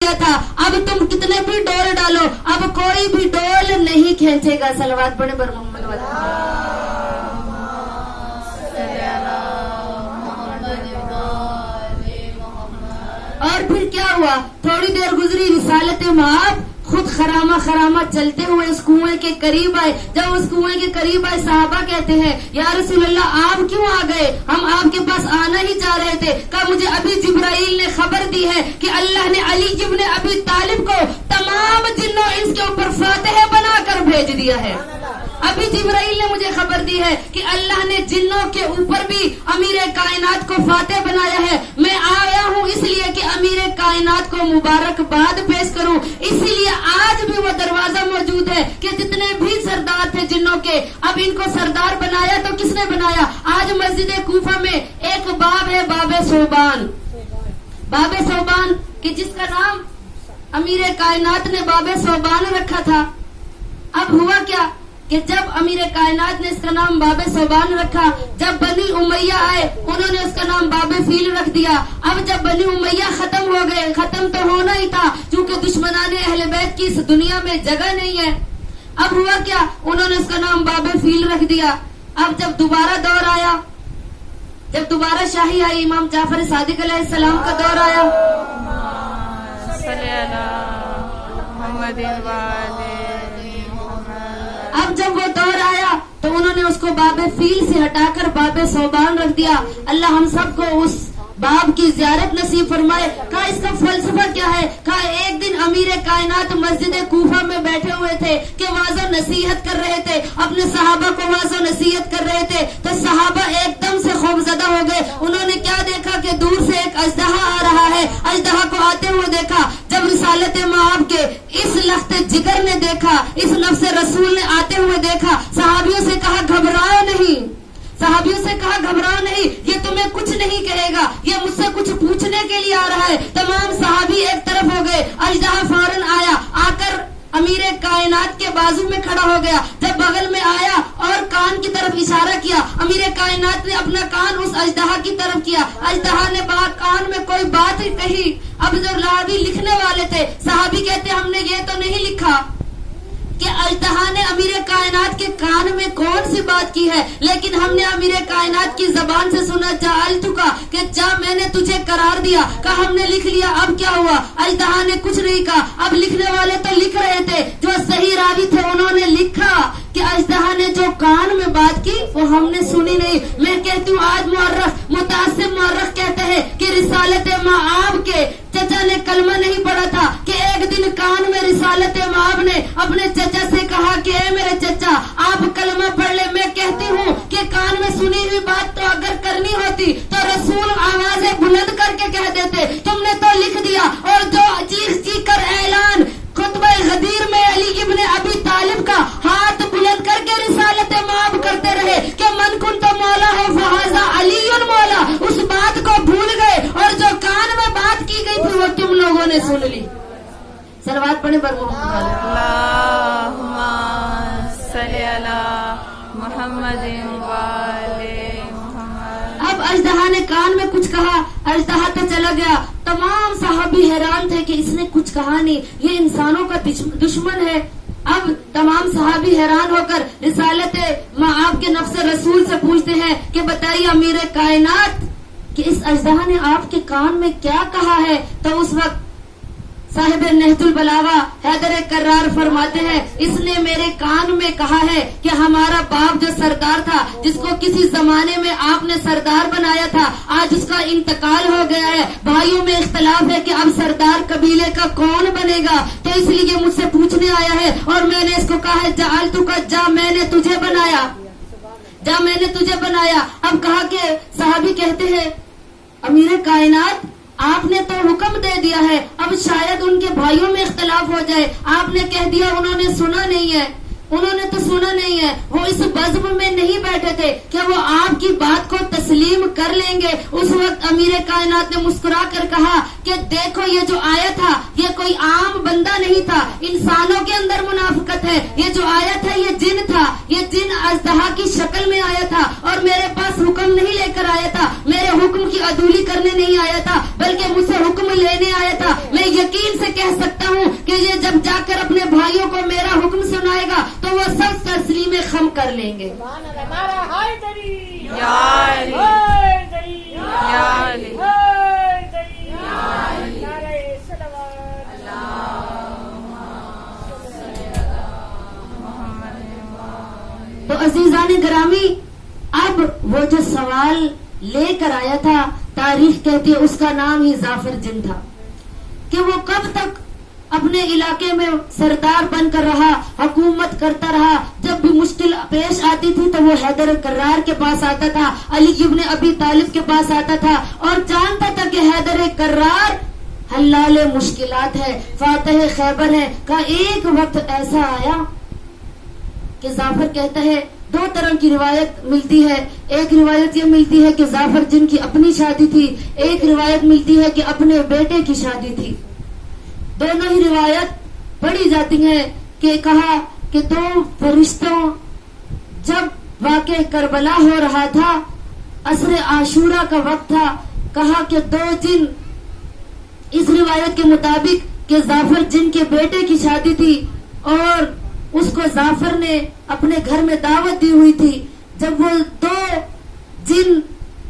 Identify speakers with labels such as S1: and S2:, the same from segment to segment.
S1: दिया था, अब तुम कितने भी डोल डालो, अब कोई भी डोल नहीं खींचेगा। सलवात पढ़े बर मोहम्मद वाला। और फिर क्या हुआ, थोड़ी देर गुजरी, रिसालत माब खुद खरामा चलते हुए उस कुएं के करीब आए। जब उस कुएं के करीब आए, साहबा कहते हैं या रसूल अल्लाह आप क्यों आ गए, हम आपके पास आना ही चाह रहे थे। कहा मुझे अभी जिब्राइल ने खबर दी है कि अल्लाह ने अली इब्न अबी तालिब को तमाम जिन्नों इंस के ऊपर फातिह बनाकर भेज दिया है। अभी जिब्राइल ने मुझे खबर दी है कि अल्लाह ने जिन्नों के ऊपर भी अमीर कायनात को फातिह बनाया है। मैं आया हूँ इसलिए कि अमीर कायनात को मुबारकबाद पेश करूँ, इसीलिए आज भी वो दरवाजा मौजूद है कि जितने भी सरदार थे जिन्नों के, अब इनको सरदार बनाया तो किसने बनाया। आज मस्जिद कूफा में एक बाब है, बाबे सोबान कि जिसका नाम अमीर कायनात ने बाबे सोबान रखा था। अब हुआ क्या कि जब अमीर कायनात ने इसका नाम बाबे सोबान रखा, जब बनी उमैया आए उन्होंने उसका नाम बाबे फील रख दिया। अब जब बनी उमैया खत्म हो गए, खत्म तो होना ही था क्योंकि दुश्मनाने अहले बैत की इस दुनिया में जगह नहीं है। अब हुआ क्या, उन्होंने उसका नाम बाबे फील रख दिया। अब जब दोबारा दौर आया, जब दोबारा शाही आई, इमाम जाफर सादिक अलैहिस्सलाम का दौर आया, अब जब वो दौर आया तो उन्होंने उसको बाबे फील से हटाकर बाबे सोबान रख दिया। अल्लाह हम सबको उस बाब की ज़ियारत नसीब फरमाए। कहा इसका फलसफा क्या है। कहा एक दिन अमीर कायनात मस्जिद कूफा में बैठे हुए थे कि वाज़ो नसीहत कर रहे थे, अपने सहाबा को वाज़ो नसीहत कर रहे थे, तो सहाबा एकदम से खौफजदा हो गए। उन्होंने क्या देखा कि दूर से एक अजदहा आ रहा है, अजदहा को आते हुए देखा। जब रिसालत माब के इस लख्ते जिगर ने देखा, इस नफ्स रसूल ने आते हुए देखा, सहाबियों से कहा घबराओ नहीं, सहाबियों से कहा घबराओ नहीं, ये तुम्हें कुछ नहीं कहेगा, ये मुझसे कुछ पूछने के लिए आ रहा है। तमाम सहाबी एक तरफ हो गए। अजदहा फौरन आया, आकर अमीर कायनात के बाजू में खड़ा हो गया। जब बगल में आया और कान की तरफ इशारा किया, अमीर कायनात ने अपना कान उस अजदहा की तरफ किया। अजदहा ने कान में कोई बात कही। अब जो रावी लिखने वाले थे, सहाबी कहते हमने ये तो नहीं लिखा कि अजदहा ने अमीर कायनात के कान में कौन सी बात की है, लेकिन हमने अमीर कायनात की जबान से सुना जाल तुका कि जा मैंने तुझे करार दिया। कहा हमने लिख लिया, अब क्या हुआ। अजदहा ने कुछ नहीं कहा। अब लिखने वाले तो लिख रहे थे, जो सही रावी थे उन्होंने लिखा कि अजदहा ने जो कान में बात की वो हमने सुनी नहीं। मैं कहती हूँ आज मुअर्रख मुतासिब मुअर्रख कहते हैं कि रिसालत माब के चचा ने कलमा नहीं पढ़ा था कि एक दिन कान में रिसालत माब ने अपने चचा से कहा कि ए मेरे चचा आप कलमा पढ़ ले। मैं कहती हूँ कि कान में सुनी हुई बात तो अगर करनी होती तो रसूल आवाजें बुलंद करके कह देते, तुमने तो लिख दिया। और जो चीख चीख कर ऐलान खुतबा गदीर में अली इब्न अबी तालिब का हाथ बुलंद करके रिसालत माब करते रहे कि मन कुन तो मौला हो फहाजा अलीयुन मौला, उस बात को भूल गए और जो कान में बात की गई थी वो तुम लोगों ने सुन ली। सलवात पढ़े बर अब अजदहा ने कान में कुछ कहा, अजदहा तो चला गया। तमाम साहबी हैरान थे कि इसने कुछ कहा नहीं, ये इंसानों का दुश्मन है। अब तमाम सहाबी हैरान होकर रिसालत माब के नफ्स रसूल से पूछते हैं कि बताइए अमीर कायनात कि इस अजदहा ने आपके कान में क्या कहा है। तो उस वक्त साहिब नहजुल बलागा हैदर कर्रार फरमाते हैं, इसने मेरे कान में कहा है कि हमारा बाप जो सरदार था, जिसको किसी जमाने में आपने सरदार बनाया था, आज उसका इंतकाल हो गया है। भाइयों में इख्तलाफ है कि अब सरदार कबीले का कौन बनेगा, तो इसलिए मुझसे पूछने आया है। और मैंने इसको कहा है जाल तू का जा मैंने तुझे बनाया, जा मैंने तुझे बनाया। अब कहा कि सहाबी कहते हैं अमीर कायनात आपने तो हुक्म दे दिया है, अब शायद उनके भाइयों में इख्तलाफ हो जाए। आपने कह दिया उन्होंने सुना नहीं है, उन्होंने तो सुना नहीं है। वो इस बज़्म में नहीं बैठे थे कि वो आपकी बात को तस्लीम कर लेंगे। उस वक्त अमीर कायनात ने मुस्कुरा कर कहा कि देखो ये जो आया था ये कोई आम बंदा नहीं था, इंसानों के अंदर मुनाफिकत है। ये जो आया था ये जिन था, ये जिन अजदहा की शक्ल में आया था और मेरे पास हुक्म नहीं लेकर आया था, मेरे हुक्म की अदूली करने नहीं आया था, बल्कि मुझसे हुक्म लेने आया था। मैं यकीन से कह सकता हूँ कि ये जब जाकर अपने भाइयों को मेरा हुक्म सुनाएगा तो वो सब तस्लीम खम कर लेंगे। तो अजीजान ग्रामी, अब वो जो सवाल लेकर आया था, तारीख कहती है उसका नाम ही जाफर जिन था, कि वो कब तक अपने इलाके में सरदार बनकर रहा, हुकूमत करता रहा। जब भी मुश्किल पेश आती थी तो वो हैदर कर्रार के पास आता था, अली इब्न अबी तालिब के पास आता था और जानता था कि हैदर कर्रार हल्लाले मुश्किलात है, फातह खैबर है। का एक वक्त ऐसा आया कि जाफर कहता है, दो तरह की रिवायत मिलती है। एक रिवायत ये मिलती है कि जाफर जिन की अपनी शादी थी, एक रिवायत मिलती है कि अपने बेटे की शादी थी। दोनों ही रिवायत पढ़ी जाती हैं कि कहा कि दो फरिश्तों, जब वाक़े करबला हो रहा था, असर आशूरा का वक्त था, कहा कि दो जिन, इस रिवायत के मुताबिक कि जाफर जिन के बेटे की शादी थी और उसको जाफर ने अपने घर में दावत दी हुई थी। जब वो दो जिन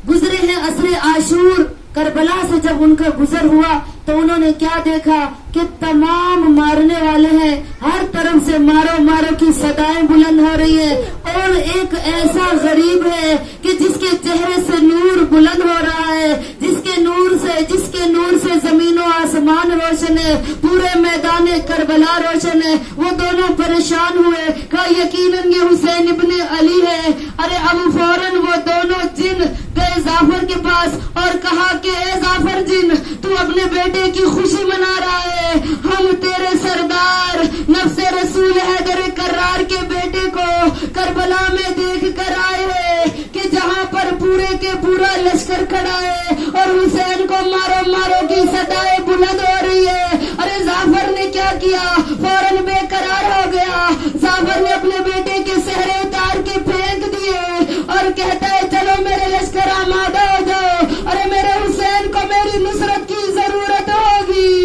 S1: गुजरे हैं असरे आशूर करबला से, जब उनका गुजर हुआ तो उन्होंने क्या देखा कि तमाम मारने वाले हैं, हर तरफ से मारो मारो की सदाएं बुलंद हो रही है और एक ऐसा गरीब है कि जिसके चेहरे से नूर बुलंद हो रहा है, जिसके नूर से जमीन और आसमान रोशन है, पूरे मैदान करबला रोशन है। वो दोनों परेशान हुए, कहा यकीनन ये हुसैन इब्ने अली है। अरे अब फौरन वो दोनों जिन गए जाफर के पास और कहा कि ए जाफर जिन, तू अपने बेटे की खुशी मना रहा है, हम तेरे सरदार नफ्से रसूल हैदर कर्रार के बेटे को करबला में देख कर आए हैं कि जहाँ पर पूरे के पूरा लश्कर खड़ा है और हुसैन को मारो मारो की सदाएं बुलंद हो रही है। अरे जाफर ने क्या किया, फौरन बेकरार हो गया। जाफर ने अपने बेटे के सहरे उतार के फेंक दिए और कहता है चलो मेरे लश्कर आमादा हो जाओ, अरे मेरे हुसैन को मेरी नुसरत की जरूरत होगी।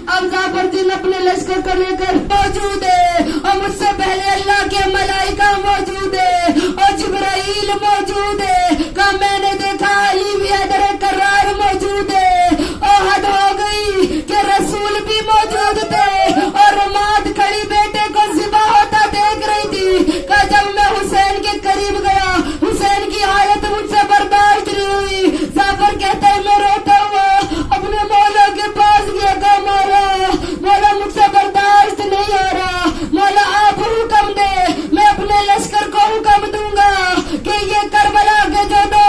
S1: अब जाफर जिन अपने लश्कर को लेकर मौजूद है और मुझसे पहले अल्लाह के मलाइका मौजूद है और जिब्राइल मौजूद है। का मैंने देखा अली भी हैदर कर्रार मौजूद है और हद हो गई कि रसूल भी मौजूद थे और माद खड़ी बेटे को ज़िबा होता देख रही थी। का जब मैं हुसैन के करीब गया, हुसैन की हालत मुझसे बर्दाश्त नहीं हुई। जाफर कहता है मैं रोता हुआ अपने मौला के पास गया, कहा मौला मुझसे बर्दाश्त नहीं हो रहा, मौला आप हुक्म दे, मैं अपने लश्कर को हुक्म दूंगा कि ये करबला के जो दो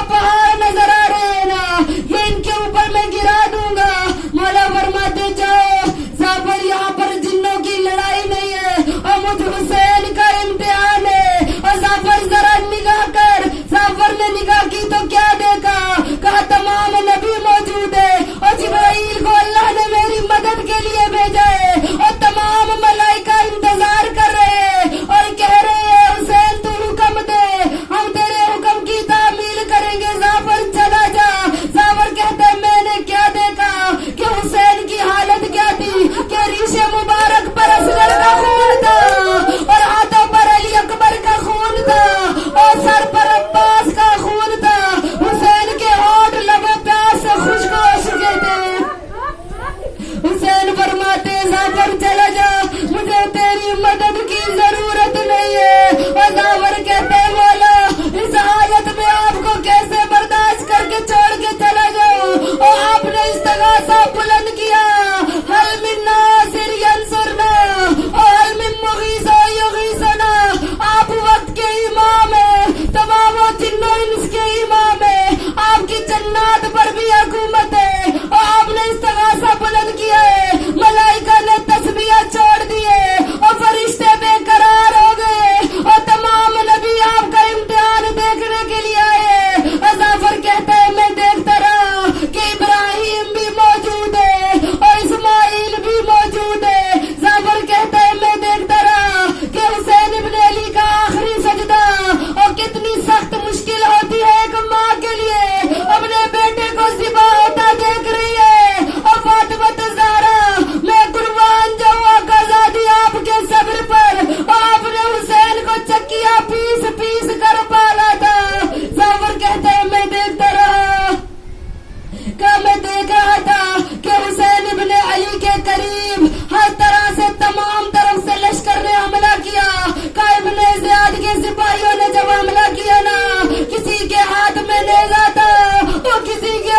S1: سپاہیوں نے جب حملہ کیا نا، کسی کے ہاتھ میں نیزہ تھا اور کسی کے